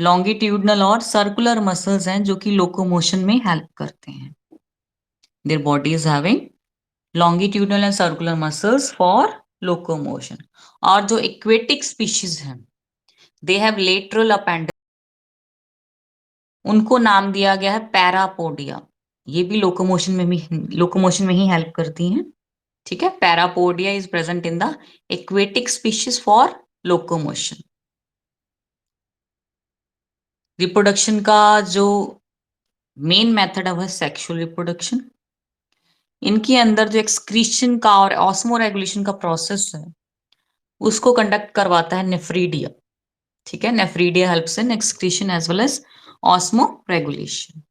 Longitudinal और circular muscles हैं जो कि लोकोमोशन में हेल्प करते हैं। Their body is having longitudinal and circular muscles for locomotion. और जो एक्वेटिक स्पीशीज हैं, दे हैव लेटरल अपेंडेज, उनको नाम दिया गया है पैरापोडिया। ये भी लोकोमोशन में ही हेल्प करती हैं। ठीक है, parapodia is present in the aquatic species for locomotion. Reproduction का जो मेन मेथड है वह सेक्सुअल रिप्रोडक्शन। इनके अंदर जो एक्सक्रीशन का और ऑस्मोरेगुलेशन का प्रोसेस है उसको कंडक्ट करवाता है नेफ्रीडिया। ठीक है, nephridia helps in excretion as well as osmoregulation.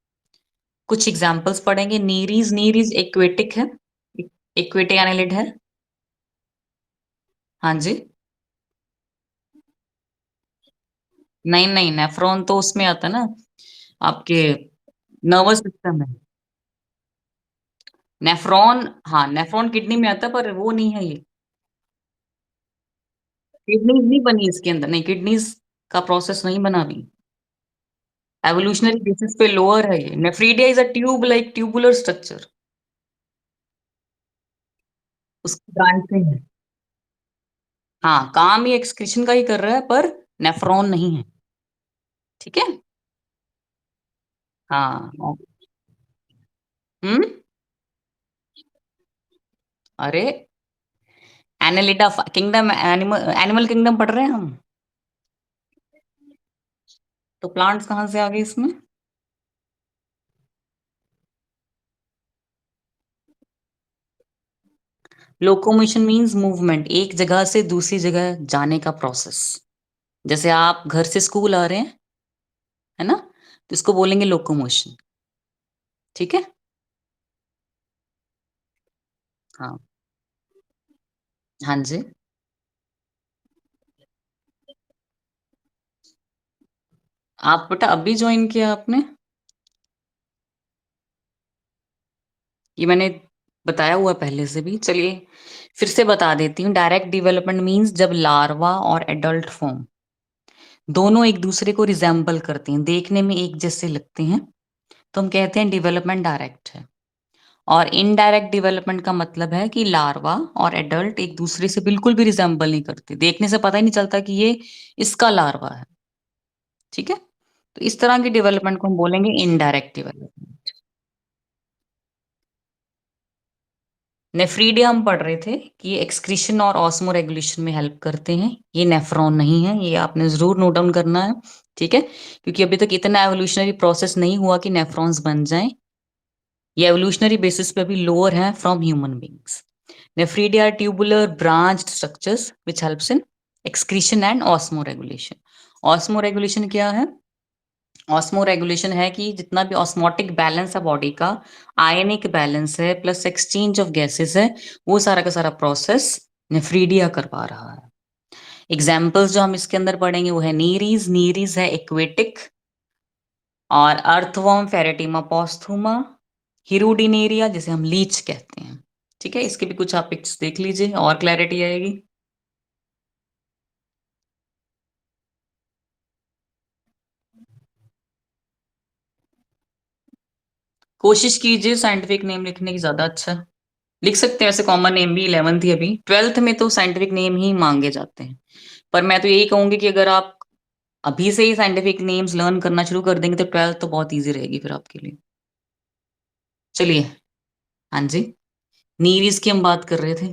कुछ एग्जांपल्स पढ़ेंगे। नीरीज, नीरीज एक्वेटिक है, एक्वेटिक एनालिड है। हाँ जी। नहीं नहीं, नेफ्रॉन तो उसमें आता है ना, आपके नर्वस सिस्टम है। नेफ्रॉन, हाँ नेफ्रॉन किडनी में आता है, पर वो नहीं है ये। किडनीज नहीं बनी इसके अंदर, नहीं किडनीज का प्रोसेस नहीं बना अभी। एवोल्यूशनरी बेसिस पे लोअर है ये। Nephridia is a tube like tubular structure, उसकी ब्रांचें हैं। हाँ, काम ये एक्सक्रीशन का ही कर रहा है, पर नेफ्रॉन नहीं है। ठीक है। हाँ। हम्म। अरे, Annelida kingdom, animal animal kingdom पढ़ रहे हैं हम। तो प्लांट्स कहाँ से आ गए इसमें? लोकोमोशन मीन्स मूवमेंट, एक जगह से दूसरी जगह जाने का प्रोसेस। जैसे आप घर से स्कूल आ रहे हैं, है ना, तो इसको बोलेंगे लोकोमोशन। ठीक है। हाँ। हाँ जी। आप बेटा अभी ज्वाइन किया आपने? ये मैंने बताया हुआ पहले से भी, चलिए फिर से बता देती हूँ। डायरेक्ट डेवलपमेंट मीन्स जब लार्वा और एडल्ट फॉर्म दोनों एक दूसरे को रिजेंबल करते हैं, देखने में एक जैसे लगते हैं, तो हम कहते हैं डेवलपमेंट डायरेक्ट है। और इनडायरेक्ट डेवलपमेंट का मतलब है कि लार्वा और एडल्ट एक दूसरे से बिल्कुल भी रिजेंबल नहीं करते, देखने से पता ही नहीं चलता कि ये इसका लार्वा है। ठीक है, तो इस तरह की डेवलपमेंट को हम बोलेंगे इनडायरेक्ट डेवलपमेंट। नेफ्रीडिया हम पढ़ रहे थे कि ये एक्सक्रीशन और ऑस्मो रेगुलेशन में हेल्प करते हैं। ये नेफ्रॉन नहीं है, ये आपने जरूर नोट डाउन करना है। ठीक है, क्योंकि अभी तक इतना एवोल्यूशनरी प्रोसेस नहीं हुआ कि नेफ्रॉन्स बन जाएं। ये एवोल्यूशनरी बेसिस पे भी लोअर है from human beings. Nephridia tubular branched structures which helps in excretion and osmo regulation. Osmo regulation क्या है? ऑस्मो रेगुलेशन है कि जितना भी ऑस्मोटिक बैलेंस है बॉडी का, आयनिक बैलेंस है प्लस एक्सचेंज ऑफ गैसेस है, वो सारा का सारा प्रोसेस नेफ्रीडिया करवा रहा है। एग्जाम्पल्स जो हम इसके अंदर पढ़ेंगे वो है नीरीज, नीरीज है एक्वेटिक, और अर्थवर्म फेरेटिमा पोस्थुमा, हिरुडिनेरिया जिसे हम लीच कहते हैं। ठीक है, इसके भी कुछ आप पिक्स देख लीजिए और क्लैरिटी आएगी। कोशिश कीजिए साइंटिफिक नेम लिखने की, ज्यादा अच्छा लिख सकते हैं। वैसे कॉमन नेम भी 11th ही, अभी 12th में तो साइंटिफिक नेम ही मांगे जाते हैं। पर मैं तो यही कहूंगी कि अगर आप अभी से ही साइंटिफिक नेम्स लर्न करना शुरू कर देंगे तो 12th तो बहुत इजी रहेगी फिर आपके लिए। चलिए। हाँ जी, नीरीज की हम बात कर रहे थे।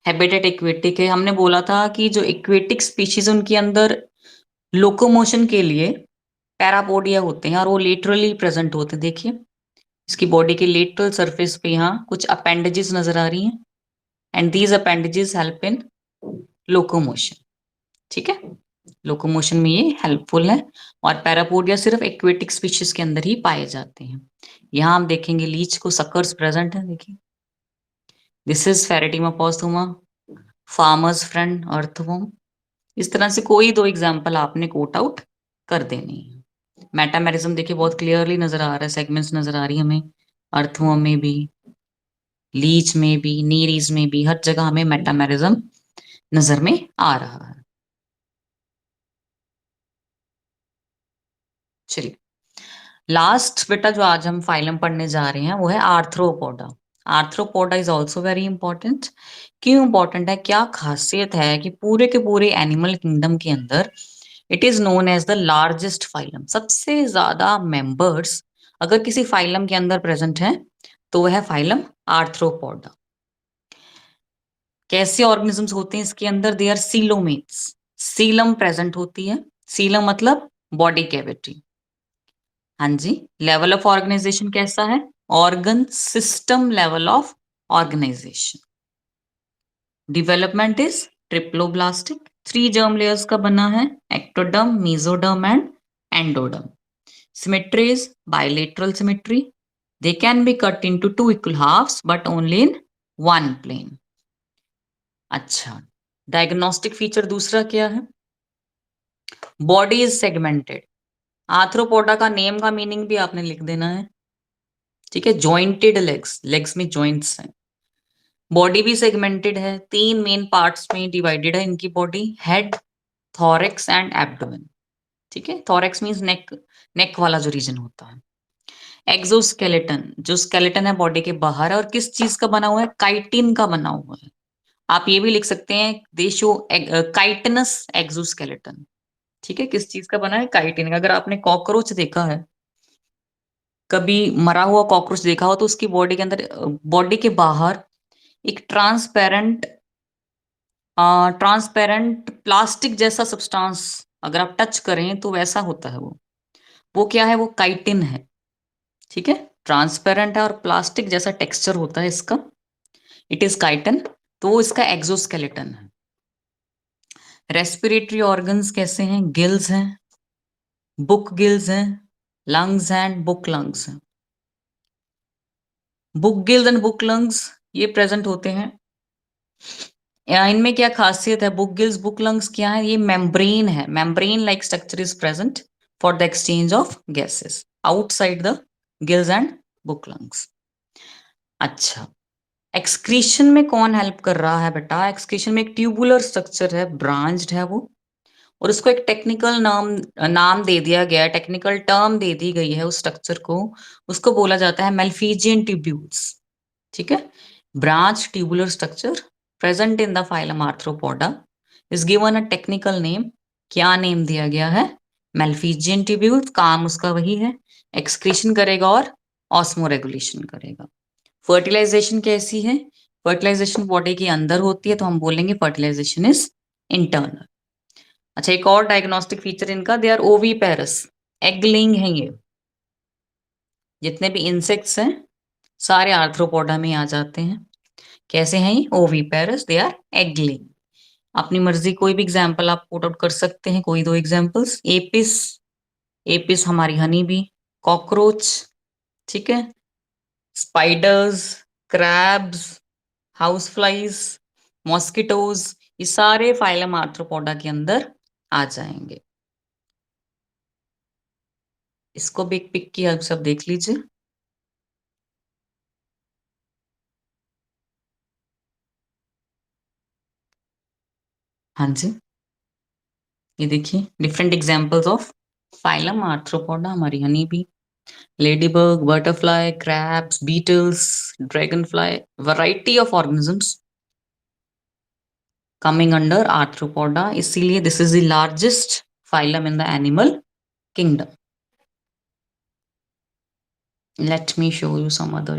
हैबिटेट एक्वेटिक है, हमने बोला था कि जो एक्वेटिक स्पीशीज उनके अंदर लोकोमोशन के लिए पैरापोडिया होते हैं और वो लेटरली प्रेजेंट होते हैं। देखिए, इसकी बॉडी के लेटरल सरफेस पे यहाँ कुछ अपेंडेजेस नजर आ रही हैं, and these appendages help in locomotion. ठीक है, लोकोमोशन में ये हेल्पफुल है। और पैरापोडिया सिर्फ एक्वेटिक स्पीशीज के अंदर ही पाए जाते हैं। यहाँ हम देखेंगे लीच को सकर्स प्रेजेंट है, देखिए this is Pheretima पोस्थुमा, farmers friend earthworm. इस तरह से कोई दो एग्जाम्पल आपने कोट आउट कर देनी है। मेटामेरिज्म देखिए बहुत क्लियरली नजर आ रहा है, सेगमेंट्स नजर आ रही है हमें, अर्थवर्म में भी, लीच में भी, नीरीज में भी, हर जगह हमें मेटामेरिज्म नजर में आ रहा है। चलिए, लास्ट बेटा जो आज हम फाइलम पढ़ने जा रहे हैं वो है arthropoda. Arthropoda is also very important. क्यों इंपॉर्टेंट है, क्या खासियत है कि पूरे के पूरे एनिमल किंगडम के अंदर it is known as the largest phylum. सबसे ज्यादा मेंबर्स अगर किसी फाइलम के अंदर प्रेजेंट है तो वह है फाइलम आर्थ्रोपोडा। कैसे ऑर्गेनिजम्स होते हैं इसके अंदर, they are coelomates. Seelam present होती है। सीलम मतलब बॉडी कैविटी। हाँ जी। लेवल ऑफ ऑर्गेनाइजेशन कैसा है, organ system level of organization. Development is triploblastic. 3 germ layers का बना है, ectoderm, mesoderm and endoderm. Symmetry is bilateral symmetry. They can be cut into 2 equal halves but only in 1 plane. अच्छा, diagnostic feature दूसरा क्या है, body is segmented. Arthropoda का name का meaning भी आपने लिख देना है, ठीक है। जॉइंटेड लेग्स, लेग्स में जॉइंट्स हैं। बॉडी भी सेगमेंटेड है, 3 मेन पार्ट्स में डिवाइडेड है इनकी body, head, thorax and abdomen, ठीक है। थॉरेक्स मींस नेक, नेक वाला जो रीजन होता है। एक्सोस्केलेटन, जो स्केलेटन है बॉडी के बाहर है और किस चीज का बना हुआ है, काइटिन का बना हुआ है। आप ये भी लिख सकते हैं, दे शो काइटनस एक्सोस्केलेटन, ठीक है। किस चीज का बना है, काइटिन का। अगर आपने कॉकरोच देखा है, कभी मरा हुआ कॉकरोच देखा हो, तो उसकी बॉडी के अंदर, बॉडी के बाहर एक ट्रांसपेरेंट प्लास्टिक जैसा सब्सटेंस अगर आप टच करें तो वैसा होता है वो क्या है, वो काइटिन है, ठीक है। ट्रांसपेरेंट है और प्लास्टिक जैसा टेक्सचर होता है इसका, इट इज काइटिन। तो वो इसका एक्सोस्केलेटन है। रेस्पिरेटरी ऑर्गन्स कैसे हैं, गिल्स हैं, बुक गिल्स हैं, लंग्स एंड बुक लंग्स हैं। Book gills and book lungs ये प्रेजेंट होते हैं। इनमें क्या खासियत है, बुक गिल्स बुक लंग्स क्या है, ये मेम्ब्रेन है। Membrane like structure is present for the exchange of gases outside the gills and book lungs. अच्छा, एक्सक्रीशन में कौन हेल्प कर रहा है बेटा, एक्सक्रीशन में एक ट्यूबुलर स्ट्रक्चर है, ब्रांच्ड है वो, और उसको एक टेक्निकल नाम नाम दे दिया गया है, टेक्निकल टर्म दे दी गई है उस स्ट्रक्चर को, उसको बोला जाता है मेल्फिजियन ट्यूब्यूल्स, ठीक है। Branch tubular structure present in the phylum arthropoda is given a technical name. क्या नेम दिया गया है, मेल्फिजियन ट्यूब्यूल्स। काम उसका वही है, एक्सक्रीशन करेगा और ऑस्मोरेगुलेशन करेगा। फर्टिलाइजेशन कैसी है, फर्टिलाइजेशन बॉडी के अंदर होती है तो हम बोलेंगे फर्टिलाइजेशन इज इंटरनल। अच्छा, एक और डायग्नोस्टिक फीचर इनका, they are oviparous, egg laying है ये। जितने भी इंसेक्ट्स हैं सारे आर्थ्रोपोडा में आ जाते हैं। कैसे हैं ये, oviparous, they are egg laying. अपनी मर्जी कोई भी एग्जाम्पल आप पुट आउट कर सकते हैं, कोई 2 एग्जाम्पल्स। एपिस, एपिस हमारी हनी बी, कॉकरोच, ठीक है, spiders, crabs, house flies, mosquitoes, ये सारे फाइलम आर्थ्रोपोडा के अंदर आ जाएंगे। इसको भी एक पिक की हेल्प से आप देख लीजिए। हाँ जी, ये देखिए different examples of phylum arthropoda, हमारी honey bee, ladybug, butterfly, crabs, beetles, dragon fly, variety of organisms coming under arthropoda, इसीलिए this is the largest phylum in the animal kingdom. Let me show you some other.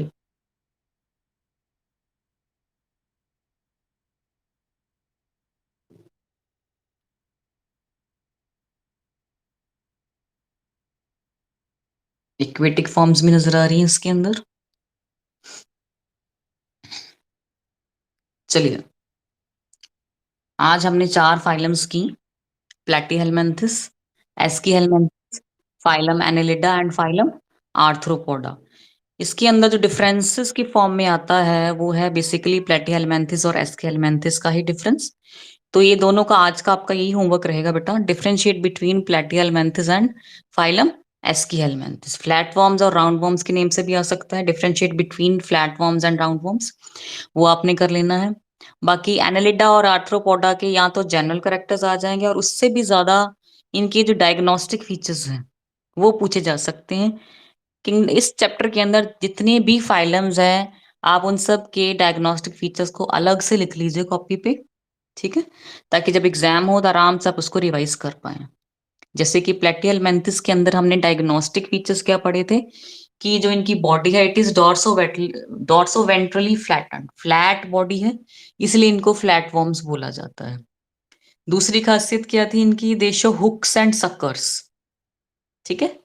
Aquatic forms भी नजर आ रही हैं इसके अंदर। चलिए, आज हमने 4 फाइलम्स की, platyhelminthes, aschelminthes, phylum annelida and phylum arthropoda. इसके अंदर जो डिफरेंसेस की फॉर्म में आता है वो है बेसिकली प्लेटीहेलमिन्थस और एस्कीहेलमिन्थस का ही डिफरेंस। तो ये दोनों का आज का आपका यही होमवर्क रहेगा बेटा, differentiate between platyhelminthes and phylum aschelminthes. Flat worms और राउंड वॉर्म्स के नेम से भी आ सकता है, differentiate between flat worms and round worms, वो आपने कर लेना है। बाकी एनालिडा और आर्थ्रोपोडा के या तो जनरल कैरेक्टर्स आ जाएंगे और उससे भी ज्यादा इनके जो डायग्नोस्टिक फीचर्स हैं वो पूछे जा सकते हैं। किंग इस चैप्टर के अंदर जितने भी फाइलम्स हैं, आप उन सब के डायग्नोस्टिक फीचर्स को अलग से लिख लीजिए कॉपी पे, ठीक है? ताकि जब एग्ज़ाम हो तो आराम से आप उसको रिवाइज़ कर पाएँ। जैसे कि प्लैटिहेल्मिन्थस के अंदर हमने डायग्नोस्टिक फीचर्स क्या पढ़े थे, कि जो इनकी बॉडी है it is dorsoventrally flattened, flat body है, इसलिए इनको फ्लैटवर्म्स बोला जाता है। दूसरी खासियत क्या थी इनकी, they show hooks and suckers, ठीक है?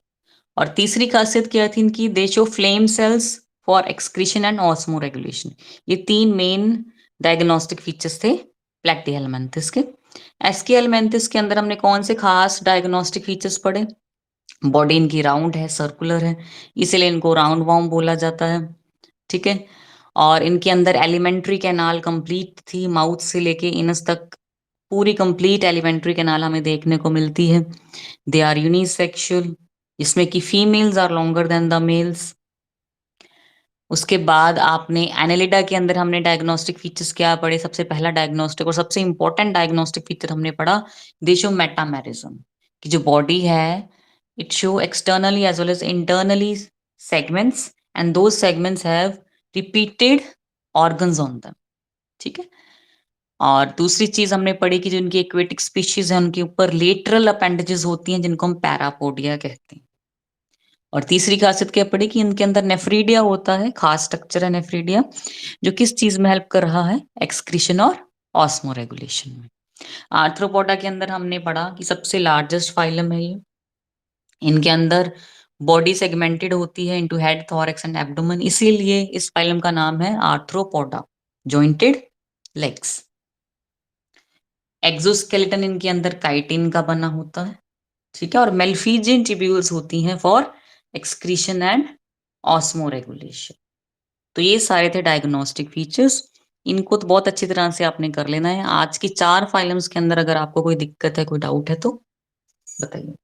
और तीसरी खासियत क्या थी इनकी, they show flame cells for excretion and osmoregulation. ये 3 मेन डायग्नोस्टिक फीचर्स थे प्लैटिहेल्मिन्थस के। एस्किहेल्मिन्थस के अंदर हमने कौन से खास डायग्नोस्टिक फीचर्स पढ़े? बॉडी इनकी राउंड है, सर्कुलर है, इसीलिए इनको राउंड वॉर्म बोला जाता है, ठीक है? और इनके अंदर एलिमेंट्री कैनाल कंप्लीट थी, माउथ से लेके इनस तक पूरी कंप्लीट एलिमेंट्री कैनाल हमें देखने को मिलती है। दे आर यूनिसेक्सुअल, जिसमें कि females are longer than the males. उसके बाद आपने एनालिडा के अंदर हमने डायग्नोस्टिक फीचर्स क्या पढ़े? सबसे पहला डायग्नोस्टिक और सबसे इंपॉर्टेंट डायग्नोस्टिक फीचर हमने पढ़ा, दे शो मेटामेरिज्म, कि जो बॉडी है it show externally as well as internally segments, and those segments have repeated organs on them, ठीक है? और दूसरी चीज हमने पढ़ी कि जो इनकी एक्वेटिक स्पीशीज है उनके ऊपर लेटरल अपेंडेजेस होती हैं जिनको हम पैरापोडिया कहते हैं। और तीसरी खासियत क्या पड़ी कि इनके अंदर नेफ्रीडिया होता है, खास स्ट्रक्चर है नेफ्रीडिया, जो किस चीज में हेल्प कर रहा है? एक्सक्रीशन और ऑस्मो रेगुलेशन में। आर्थ्रोपोडा के अंदर हमने पढ़ा कि सबसे लार्जेस्ट फाइलम है ये। इनके अंदर बॉडी सेगमेंटेड होती है into head, thorax and abdomen, इसीलिए इस फाइलम का नाम है आर्थ्रोपोडा, जॉइंटेड लेग्स। एक्सोस्केलेटन इनके अंदर काइटिन का बना होता है, ठीक है? और मेल्फिजियन ट्यूब्यूल्स होती हैं for excretion and osmo regulation. तो ये सारे थे डायग्नोस्टिक फीचर्स। इनको तो बहुत अच्छी तरह से आपने कर लेना है। आज की 4 फाइलम्स के अंदर अगर आपको कोई दिक्कत है, कोई डाउट है तो बताइए।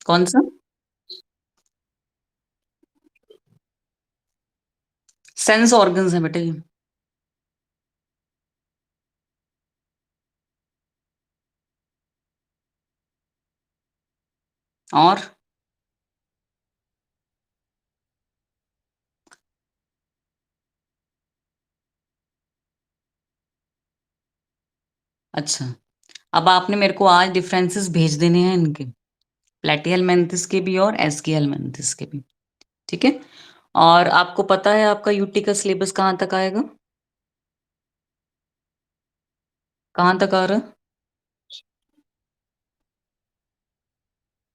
कौन-सा? सेंस ऑर्गन्स हैं बेटा ये। और अच्छा, अब आपने मेरे को आज डिफरेंसेस भेज देने हैं इनके, प्लैटिहेल्मिन्थस के भी और एस्किहेल्मिन्थस के भी, ठीक है? और आपको पता है आपका यूटी का सिलेबस कहाँ तक आएगा? कहाँ तक आ रहा है?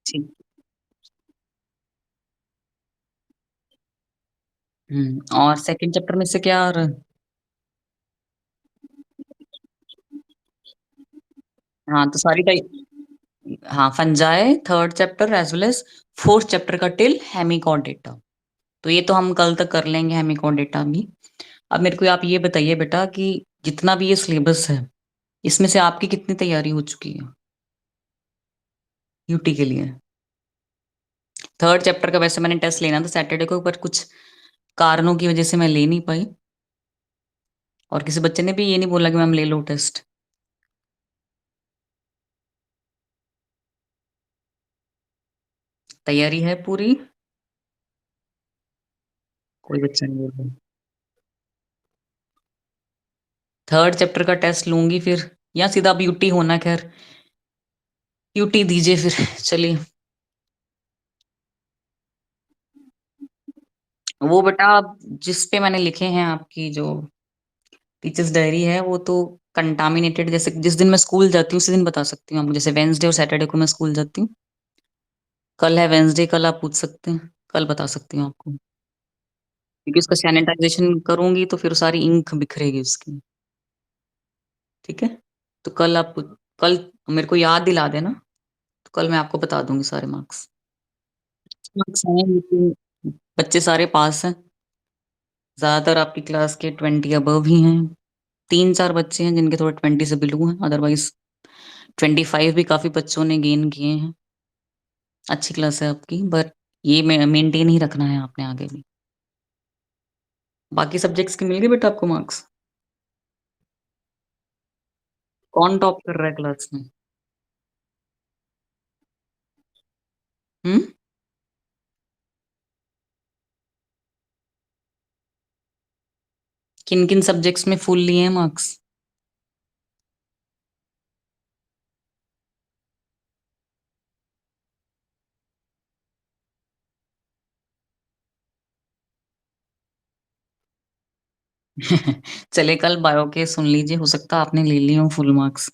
ठीक। और सेकंड चैप्टर में से क्या आ रहा है? हाँ, तो सारी टाइ हाँ, fungi third chapter as well as fourth chapter का टिल हेमिकॉर्डेटा। तो ये तो हम कल तक कर लेंगे हेमिकॉर्डेटा भी। अब मेरे को आप ये बताइए बेटा कि जितना भी ये सिलेबस है, इसमें से आपकी कितनी तैयारी हो चुकी है यूटी के लिए? थर्ड चैप्टर का वैसे मैंने टेस्ट लेना था सैटरडे को, पर कुछ कारणों की वजह से मैं ले नहीं पाई, और किसी बच्चे ने भी ये नहीं बोला कि मैम ले लो टेस्ट। तैयारी है पूरी? कोई बच्चा नहीं बोल रहा। थर्ड चैप्टर का टेस्ट लूँगी फिर, या सीधा अब यूटी होना? खैर, यूटी दीजिए फिर चलिए। वो बेटा आप जिस पे मैंने लिखे हैं आपकी जो टीचर्स डायरी है, वो तो कंटामिनेटेड, जैसे जिस दिन मैं स्कूल जाती हूँ उसी दिन बता सकती हूँ आपको। जैसे वेडनेसडे और सैटरडे को मैं स्कूल जाती हूँ। कल है वेडनेसडे, कल आप पूछ सकते हैं, कल बता सकती हूँ आपको। क्योंकि उसका सैनिटाइजेशन करूँगी तो फिर सारी इंक बिखरेगी उसकी, ठीक है? तो कल मेरे को याद दिला देना, तो कल मैं आपको बता दूँगी सारे मार्क्स। मार्क्स हैं लेकिन बच्चे सारे पास हैं। ज़्यादातर आपकी क्लास के 20 अबव ही हैं। 3-4 बच्चे हैं जिनके थोड़े 20 से बिलो हैं, अदरवाइज़ 25 भी काफ़ी बच्चों ने गेन किए हैं। अच्छी क्लास है आपकी, बट ये मेंटेन ही रखना है आपने आगे भी। बाकी सब्जेक्ट्स के मिल गए बेटा आपको मार्क्स? कौन टॉप कर रहा है क्लास में? हुँ? किन-किन सब्जेक्ट्स में फुल लिए हैं मार्क्स? चलिए कल बायो के सुन लीजिए, हो सकता है आपने ले लिए हों फुल मार्क्स।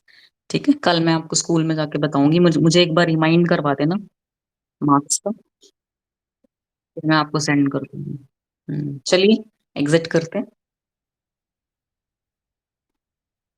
ठीक है? कल मैं आपको स्कूल में जाके बताऊँगी, मुझे एक बार रिमाइंड करवा देना मार्क्स का, फिर मैं आपको सेंड कर दूँगी। चलिए एग्ज़िट करते हैं।